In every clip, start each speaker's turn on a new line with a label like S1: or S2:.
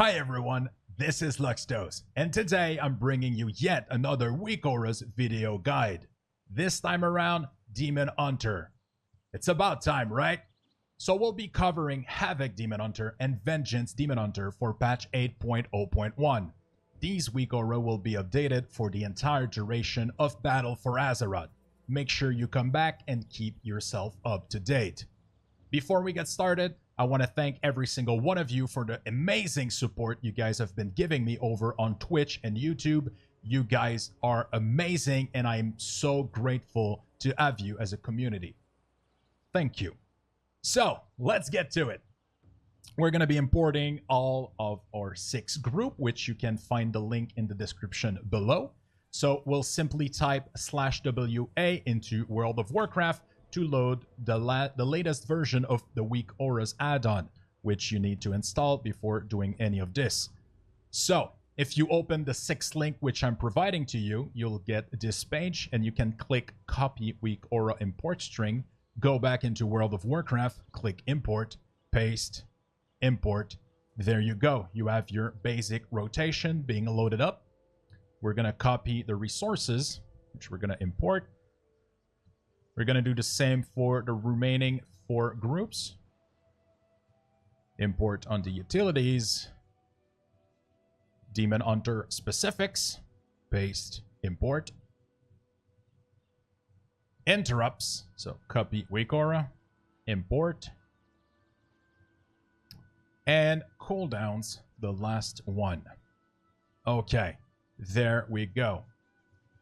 S1: Hi everyone, this is Luxtos, and today I'm bringing you yet another WeakAuras video guide. This time around, Demon Hunter. It's about time, right? So we'll be covering Havoc Demon Hunter and Vengeance Demon Hunter for patch 8.0.1. These WeakAuras will be updated for the entire duration of Battle for Azeroth. Make sure you come back and keep yourself up to date. Before we get started, I want to thank every single one of you for the amazing support you guys have been giving me over on Twitch and YouTube. You guys are amazing, and I'm so grateful to have you as a community. Thank you. So, let's get to it. We're going to be importing all of our 6 group, which you can find the link in the description below. So, we'll simply type /WA into World of Warcraft to load the latest version of the WeakAuras add-on, which you need to install before doing any of this. So, if you open the 6th link which I'm providing to you, you'll get this page, and you can click Copy WeakAuras Import String, go back into World of Warcraft, click Import, Paste, Import. There you go. You have your basic rotation being loaded up. We're going to copy the resources, which we're going to import. We're going to do the same for the remaining 4 groups. Import on the utilities. Demon Hunter specifics. Paste, import. Interrupts. So copy WeakAuras. Import. And cooldowns, the last one. Okay, there we go.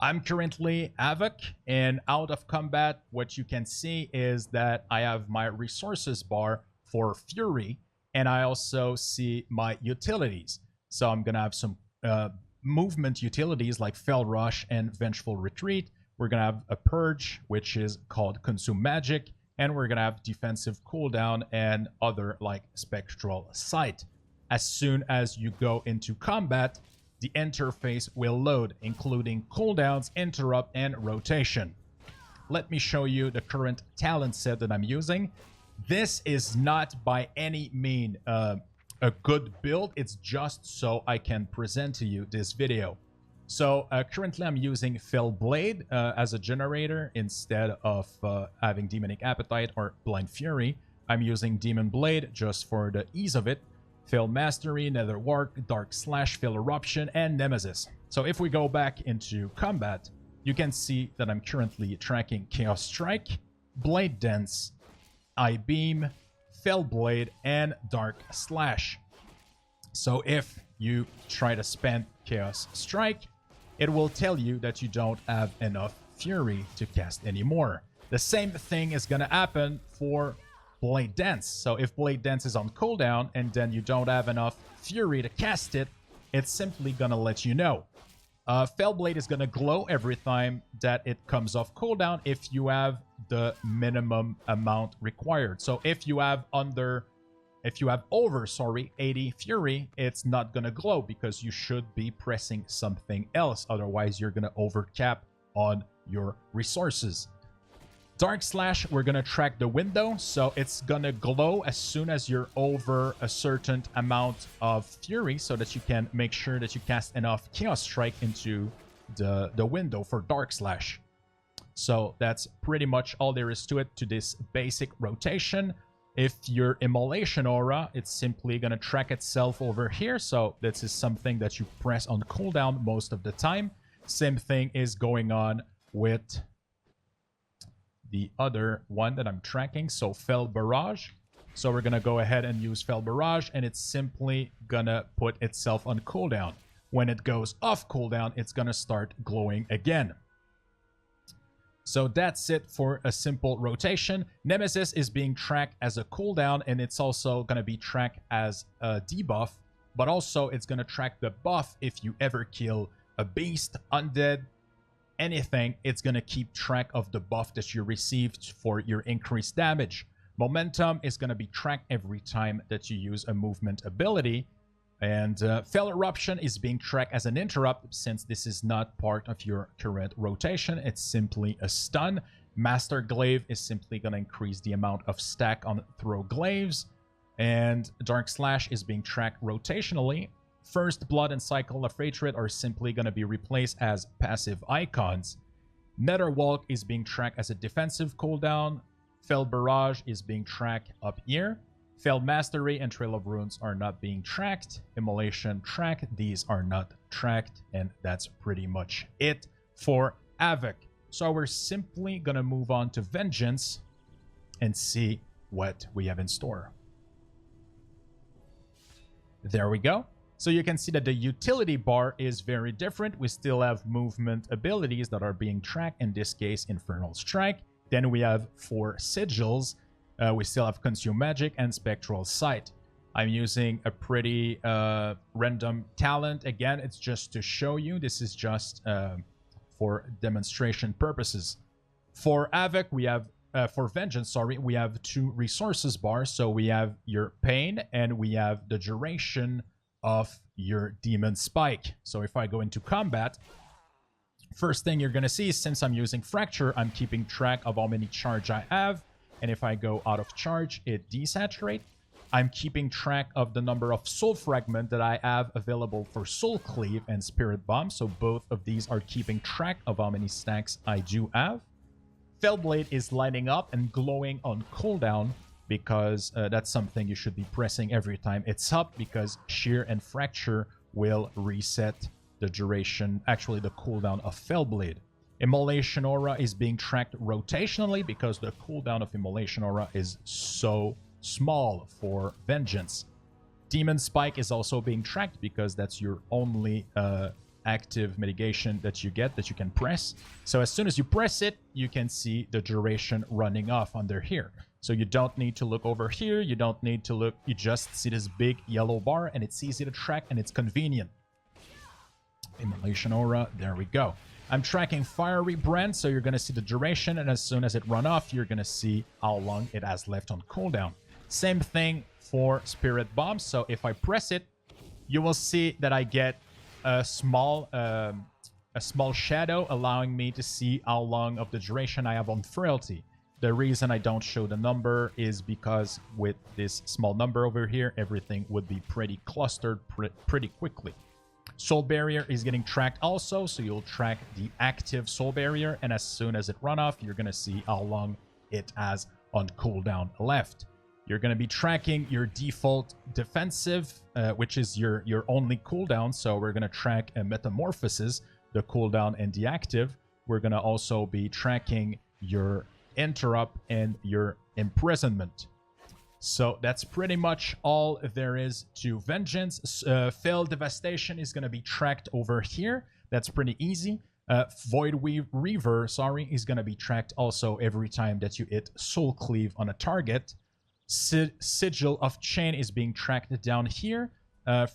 S1: I'm currently Havoc, and out of combat, what you can see is that I have my resources bar for Fury, and I also see my utilities. So I'm going to have some movement utilities like Fell Rush and Vengeful Retreat. We're going to have a Purge, which is called Consume Magic, and we're going to have Defensive Cooldown and other like Spectral Sight. As soon as you go into combat, the interface will load, including cooldowns, interrupt, and rotation. Let me show you the current talent set that I'm using. This is not by any means a good build. It's just so I can present to you this video. So currently I'm using Fell Blade as a generator instead of having Demonic Appetite or Blind Fury. I'm using Demon Blade just for the ease of it. Fell Mastery, Nether Warp, Dark Slash, Fell Eruption, and Nemesis. So if we go back into combat, you can see that I'm currently tracking Chaos Strike, Blade Dance, Eye Beam, Fell Blade, and Dark Slash. So if you try to spend Chaos Strike, it will tell you that you don't have enough Fury to cast anymore. The same thing is going to happen for Blade Dance. So if Blade Dance is on cooldown and then you don't have enough Fury to cast it, it's simply gonna let you know. Fell Blade is gonna glow every time that it comes off cooldown if you have the minimum amount required. So if you have over 80 Fury, it's not gonna glow because you should be pressing something else. Otherwise, you're gonna overcap on your resources. Dark Slash, we're going to track the window, so it's going to glow as soon as you're over a certain amount of Fury so that you can make sure that you cast enough Chaos Strike into the window for Dark Slash. So that's pretty much all there is to it, to this basic rotation. If your Immolation Aura, it's simply going to track itself over here, so this is something that you press on cooldown most of the time. Same thing is going on with the other one that I'm tracking, so Fell Barrage. So we're gonna go ahead and use Fell Barrage, and it's simply gonna put itself on cooldown. When it goes off cooldown, it's gonna start glowing again. So that's it for a simple rotation. Nemesis is being tracked as a cooldown, and it's also gonna be tracked as a debuff, but also it's gonna track the buff if you ever kill a beast, undead, anything. It's going to keep track of the buff that you received for your increased damage. Momentum is going to be tracked every time that you use a movement ability. And Fell Eruption is being tracked as an interrupt since this is not part of your current rotation. It's simply a stun. Master Glaive is simply going to increase the amount of stack on throw glaives. And Dark Slash is being tracked rotationally. First Blood and Cycle of Hatred are simply going to be replaced as passive icons. Nether Walk is being tracked as a defensive cooldown. Fell Barrage is being tracked up here. Fell Mastery and Trail of Runes are not being tracked. Immolation track, these are not tracked. And that's pretty much it for Havoc. So we're simply going to move on to Vengeance and see what we have in store. There we go. So you can see that the utility bar is very different. We still have movement abilities that are being tracked, in this case, Infernal Strike. Then we have 4 sigils. We still have Consume Magic and Spectral Sight. I'm using a pretty random talent. Again, it's just to show you. This is just for demonstration purposes. For Havoc, we have for Vengeance, sorry, we have 2 resources bars. So we have your pain and we have the duration of your demon spike. So if I go into combat, first thing you're going to see is, since I'm using Fracture, I'm keeping track of how many charge I have. And if I go out of charge, it desaturates. I'm keeping track of the number of soul fragment that I have available for Soul Cleave and Spirit Bomb. So both of these are keeping track of how many stacks I do have. Fellblade is lighting up and glowing on cooldown, because that's something you should be pressing every time it's up, because Shear and Fracture will reset the duration, actually the cooldown of Fellblade. Immolation Aura is being tracked rotationally because the cooldown of Immolation Aura is so small for Vengeance. Demon Spike is also being tracked because that's your only active mitigation that you get, that you can press. So as soon as you press it, you can see the duration running off under here. So you don't need to look over here. You don't need to look. You just see this big yellow bar, and it's easy to track, and it's convenient. Immolation Aura, there we go. I'm tracking Fiery Brand, so you're going to see the duration, and as soon as it runs off, you're going to see how long it has left on cooldown. Same thing for Spirit Bomb. So if I press it, you will see that I get a small shadow, allowing me to see how long of the duration I have on Frailty. The reason I don't show the number is because with this small number over here, everything would be pretty clustered pretty quickly. Soul Barrier is getting tracked also, so you'll track the active Soul Barrier, and as soon as it runs off, you're going to see how long it has on cooldown left. You're going to be tracking your default defensive, which is your only cooldown, so we're going to track a Metamorphosis, the cooldown and the active. We're going to also be tracking your Interrupt and your Imprisonment. So that's pretty much all there is to Vengeance. Fell Devastation is going to be tracked over here. That's pretty easy. Void Reaver, is going to be tracked also every time that you hit Soul Cleave on a target. Sigil of Chain is being tracked down here.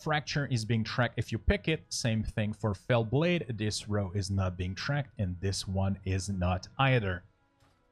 S1: Fracture is being tracked if you pick it. Same thing for Fell Blade. This row is not being tracked, and this one is not either.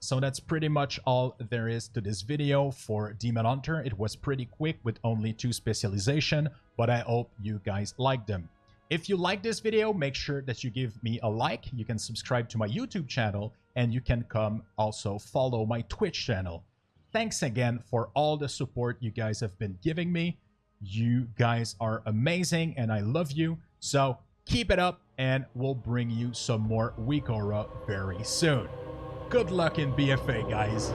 S1: So that's pretty much all there is to this video for Demon Hunter. It was pretty quick with only 2 specializations, but I hope you guys liked them. If you like this video, make sure that you give me a like. You can subscribe to my YouTube channel, and you can come also follow my Twitch channel. Thanks again for all the support you guys have been giving me. You guys are amazing, and I love you. So keep it up, and we'll bring you some more WeakAuras very soon. Good luck in BFA, guys.